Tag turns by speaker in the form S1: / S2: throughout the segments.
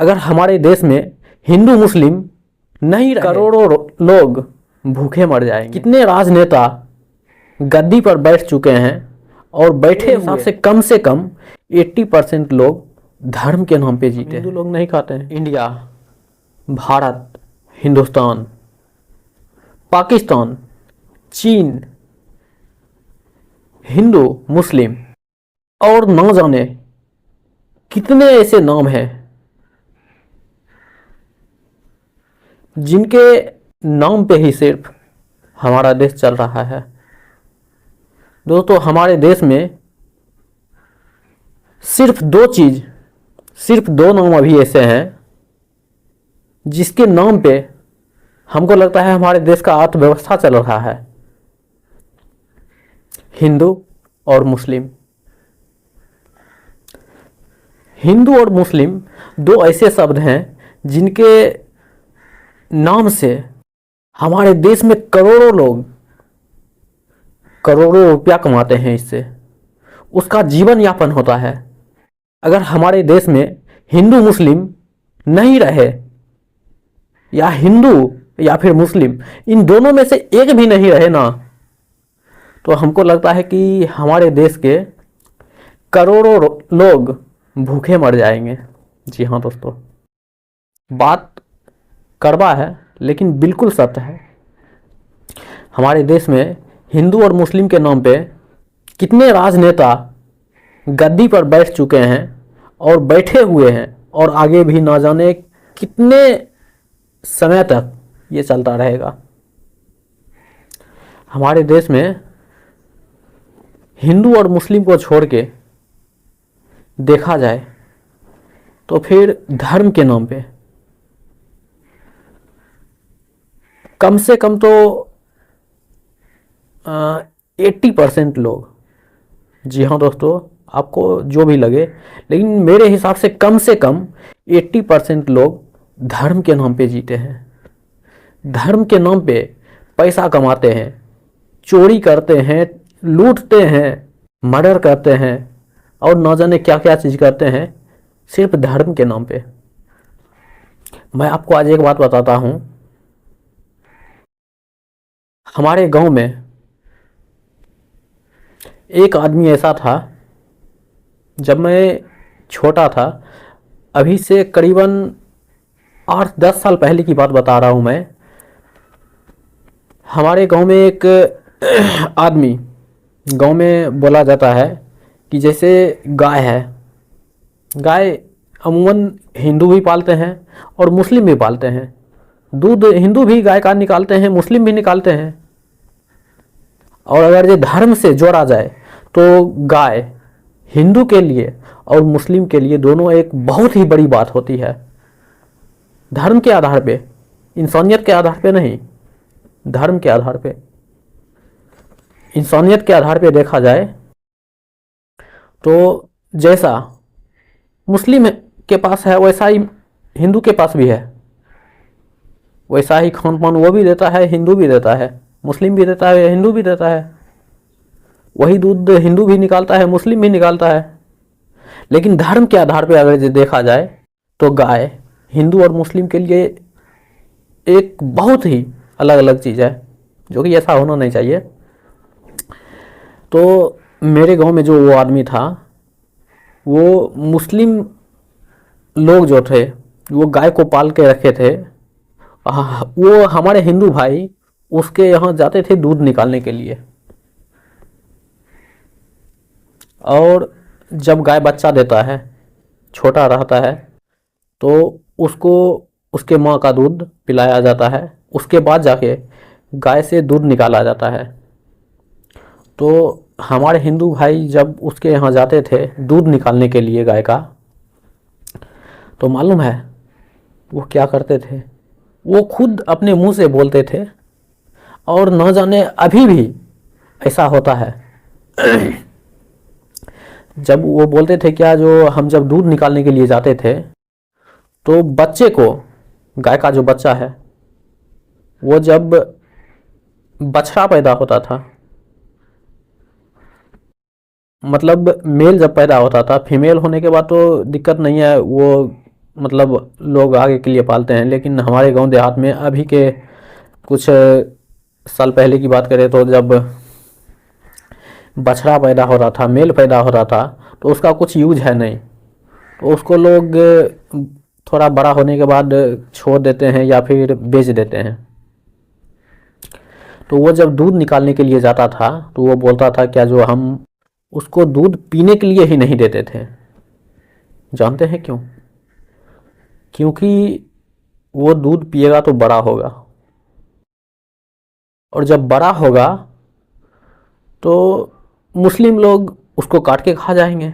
S1: अगर हमारे देश में हिंदू मुस्लिम नहीं रहे, करोड़ों लोग भूखे मर जाएंगे। कितने राजनेता गद्दी पर बैठ चुके हैं और बैठे हिसाब से कम 80% लोग धर्म के नाम पे जीते हैं। हिंदू लोग नहीं खाते हैं। इंडिया, भारत, हिंदुस्तान, पाकिस्तान, चीन, हिंदू मुस्लिम और ना जाने कितने ऐसे नाम हैं जिनके नाम पे ही सिर्फ हमारा देश चल रहा है। दोस्तों, हमारे देश में सिर्फ दो नाम अभी ऐसे हैं जिसके नाम पे हमको लगता है हमारे देश का अर्थव्यवस्था चल रहा है। हिंदू और मुस्लिम। हिंदू और मुस्लिम दो ऐसे शब्द हैं जिनके नाम से हमारे देश में करोड़ों लोग करोड़ों रुपया कमाते हैं। इससे उसका जीवन यापन होता है। अगर हमारे देश में हिंदू मुस्लिम नहीं रहे, या हिंदू या फिर मुस्लिम, इन दोनों में से एक भी नहीं रहे ना, तो हमको लगता है कि हमारे देश के करोड़ों लोग भूखे मर जाएंगे। जी हाँ दोस्तों, बात कड़वा है लेकिन बिल्कुल सत्य है। हमारे देश में हिंदू और मुस्लिम के नाम पे कितने राजनेता गद्दी पर बैठ चुके हैं और बैठे हुए हैं, और आगे भी ना जाने कितने समय तक ये चलता रहेगा। हमारे देश में हिंदू और मुस्लिम को छोड़ के देखा जाए तो फिर धर्म के नाम पे कम से कम तो 80% लोग, जी हाँ दोस्तों, आपको जो भी लगे, लेकिन मेरे हिसाब से कम 80% लोग धर्म के नाम पे जीते हैं। धर्म के नाम पे पैसा कमाते हैं, चोरी करते हैं, लूटते हैं, मर्डर करते हैं और न जाने क्या क्या चीज़ करते हैं सिर्फ धर्म के नाम पे। मैं आपको आज एक बात बताता हूँ। हमारे गांव में एक आदमी ऐसा था, जब मैं छोटा था, अभी से करीबन 8-10 साल पहले की बात बता रहा हूँ मैं। हमारे गांव में एक आदमी, गांव में बोला जाता है कि जैसे गाय है, गाय अमूमन हिंदू भी पालते हैं और मुस्लिम भी पालते हैं। दूध हिंदू भी गाय का निकालते हैं, मुस्लिम भी निकालते हैं। और अगर ये धर्म से जोड़ा जाए तो गाय हिंदू के लिए और मुस्लिम के लिए दोनों एक बहुत ही बड़ी बात होती है। धर्म के आधार पे, इंसानियत के आधार पे नहीं, धर्म के आधार पे, इंसानियत के आधार पे देखा जाए तो जैसा मुस्लिम के पास है वैसा ही हिंदू के पास भी है। वैसा ही खान पान वो भी देता है, हिंदू भी देता है, मुस्लिम भी देता है, हिंदू भी देता है। वही दूध हिंदू भी निकालता है, मुस्लिम भी निकालता है। लेकिन धर्म के आधार पे अगर देखा जाए तो गाय हिंदू और मुस्लिम के लिए एक बहुत ही अलग अलग चीज़ है, जो कि ऐसा होना नहीं चाहिए। तो मेरे गांव में जो वो आदमी था, वो मुस्लिम लोग जो थे वो गाय को पाल के रखे थे। वो हमारे हिंदू भाई उसके यहाँ जाते थे दूध निकालने के लिए, और जब गाय बच्चा देता है, छोटा रहता है, तो उसको उसके माँ का दूध पिलाया जाता है। उसके बाद जाके गाय से दूध निकाला जाता है। तो हमारे हिंदू भाई जब उसके यहाँ जाते थे दूध निकालने के लिए गाय का, तो मालूम है वो क्या करते थे? वो खुद अपने मुंह से बोलते थे, और न जाने अभी भी ऐसा होता है। जब वो बोलते थे क्या, जो हम जब दूध निकालने के लिए जाते थे तो बच्चे को, गाय का जो बच्चा है, वो जब बछड़ा पैदा होता था, मतलब मेल जब पैदा होता था, फीमेल होने के बाद तो दिक्कत नहीं है, वो मतलब लोग आगे के लिए पालते हैं, लेकिन हमारे गांव देहात में अभी के कुछ साल पहले की बात करें तो जब बछड़ा पैदा हो रहा था, मेल पैदा हो रहा था, तो उसका कुछ यूज है नहीं, तो उसको लोग थोड़ा बड़ा होने के बाद छोड़ देते हैं या फिर बेच देते हैं। तो वो जब दूध निकालने के लिए जाता था तो वो बोलता था क्या जो हम उसको दूध पीने के लिए ही नहीं देते थे। जानते हैं क्यों? क्योंकि वो दूध पिएगा तो बड़ा होगा, और जब बड़ा होगा तो मुस्लिम लोग उसको काट के खा जाएंगे।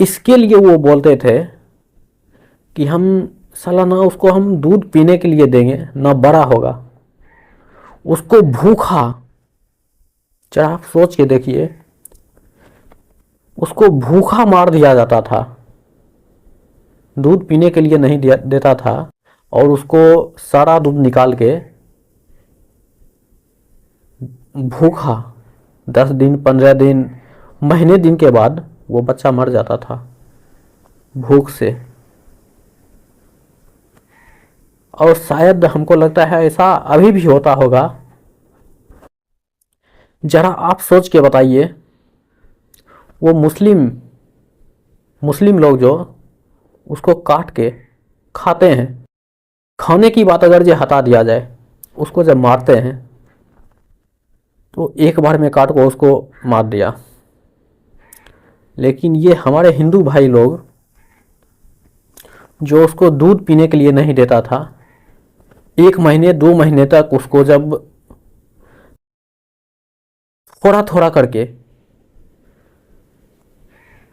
S1: इसके लिए वो बोलते थे कि हम साला ना उसको हम दूध पीने के लिए देंगे ना बड़ा होगा, उसको भूखा, जरा आप सोच के देखिए, उसको भूखा मार दिया जाता था, दूध पीने के लिए नहीं देता था, और उसको सारा दूध निकाल के भूखा 10 दिन 15 दिन महीने दिन के बाद वो बच्चा मर जाता था भूख से। और शायद हमको लगता है ऐसा अभी भी होता होगा। जरा आप सोच के बताइए, वो मुस्लिम लोग जो उसको काट के खाते हैं, खाने की बात अगर ये हटा दिया जाए, उसको जब मारते हैं तो एक बार में काट को उसको मार दिया, लेकिन ये हमारे हिंदू भाई लोग जो उसको दूध पीने के लिए नहीं देता था, 1 महीने 2 महीने तक उसको जब थोड़ा थोड़ा करके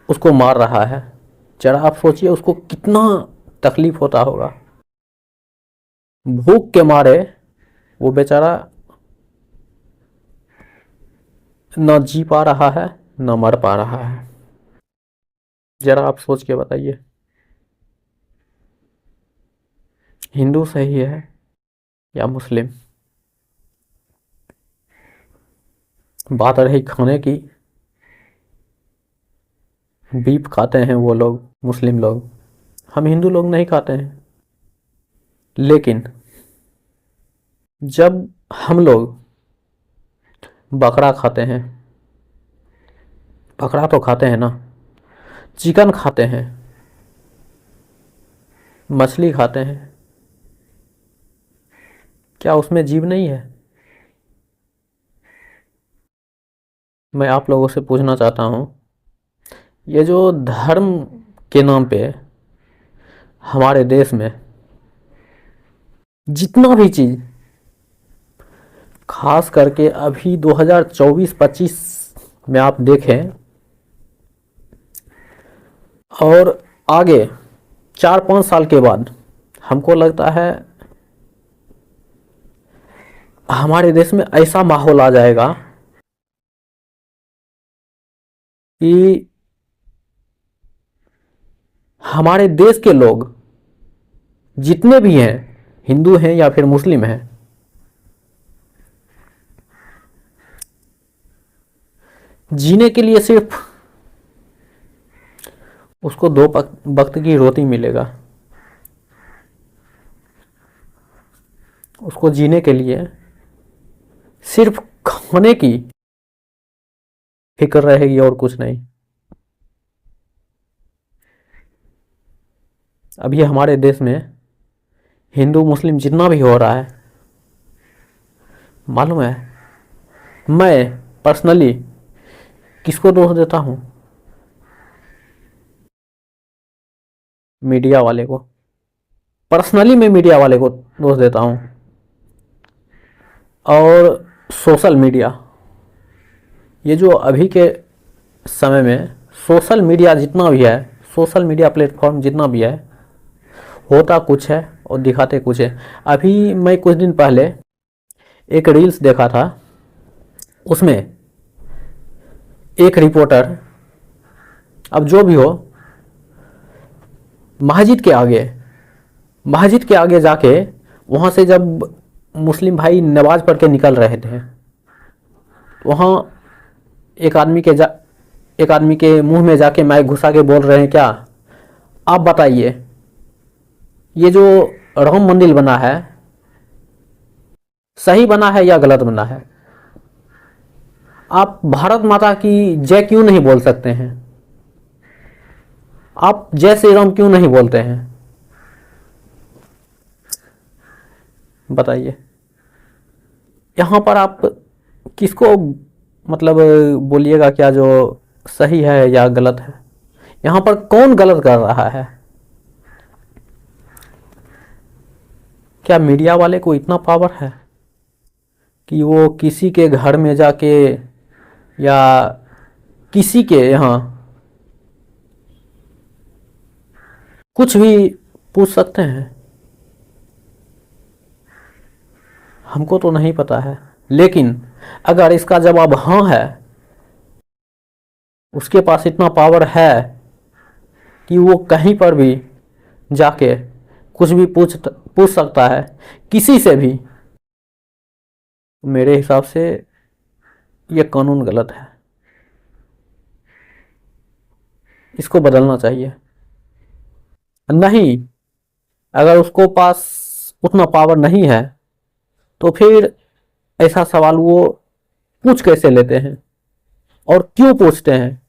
S1: उसको मार रहा है, जरा आप सोचिए उसको कितना तकलीफ होता होगा। भूख के मारे वो बेचारा न जी पा रहा है न मर पा रहा है। जरा आप सोच के बताइए, हिंदू सही है या मुस्लिम? बात रही खाने की, बीफ खाते हैं वो लोग मुस्लिम लोग, हम हिंदू लोग नहीं खाते हैं। लेकिन जब हम लोग बकरा खाते हैं, बकरा तो खाते हैं ना, चिकन खाते हैं, मछली खाते हैं, क्या उसमें जीव नहीं है? मैं आप लोगों से पूछना चाहता हूँ, ये जो धर्म के नाम पे हमारे देश में जितना भी चीज़, खास करके अभी 2024-25 में आप देखें और आगे 4-5 साल के बाद, हमको लगता है हमारे देश में ऐसा माहौल आ जाएगा कि हमारे देश के लोग जितने भी हैं, हिंदू हैं या फिर मुस्लिम हैं, जीने के लिए सिर्फ उसको 2 वक्त की रोटी मिलेगा, उसको जीने के लिए सिर्फ खाने की फिक्र रहेगी और कुछ नहीं। अभी हमारे देश में हिंदू मुस्लिम जितना भी हो रहा है, मालूम है मैं पर्सनली किसको दोष देता हूँ? मीडिया वाले को। पर्सनली मैं मीडिया वाले को दोष देता हूँ, और सोशल मीडिया, ये जो अभी के समय में सोशल मीडिया जितना भी है, सोशल मीडिया प्लेटफॉर्म जितना भी है, होता कुछ है और दिखाते कुछ है। अभी मैं कुछ दिन पहले एक रील्स देखा था, उसमें एक रिपोर्टर, अब जो भी हो, मस्जिद के आगे जाके वहाँ से जब मुस्लिम भाई नमाज पढ़ के निकल रहे थे, वहाँ एक आदमी के एक आदमी के मुंह में जाके माइक घुसा के बोल रहे हैं क्या? आप बताइए, ये जो राम मंदिर बना है सही बना है या गलत बना है? आप भारत माता की जय क्यों नहीं बोल सकते हैं? आप जय श्री राम क्यों नहीं बोलते हैं? बताइए। यहाँ पर आप किसको मतलब बोलिएगा क्या जो सही है या गलत है? यहाँ पर कौन गलत कर रहा है? क्या मीडिया वाले को इतना पावर है कि वो किसी के घर में जाके या किसी के यहाँ कुछ भी पूछ सकते हैं? हमको तो नहीं पता है, लेकिन अगर इसका जवाब हाँ है, उसके पास इतना पावर है कि वो कहीं पर भी जाके कुछ भी पूछ सकता है किसी से भी, मेरे हिसाब से ये कानून गलत है, इसको बदलना चाहिए। नहीं, अगर उसको पास उतना पावर नहीं है तो फिर ऐसा सवाल वो पूछ कैसे लेते हैं और क्यों पूछते हैं?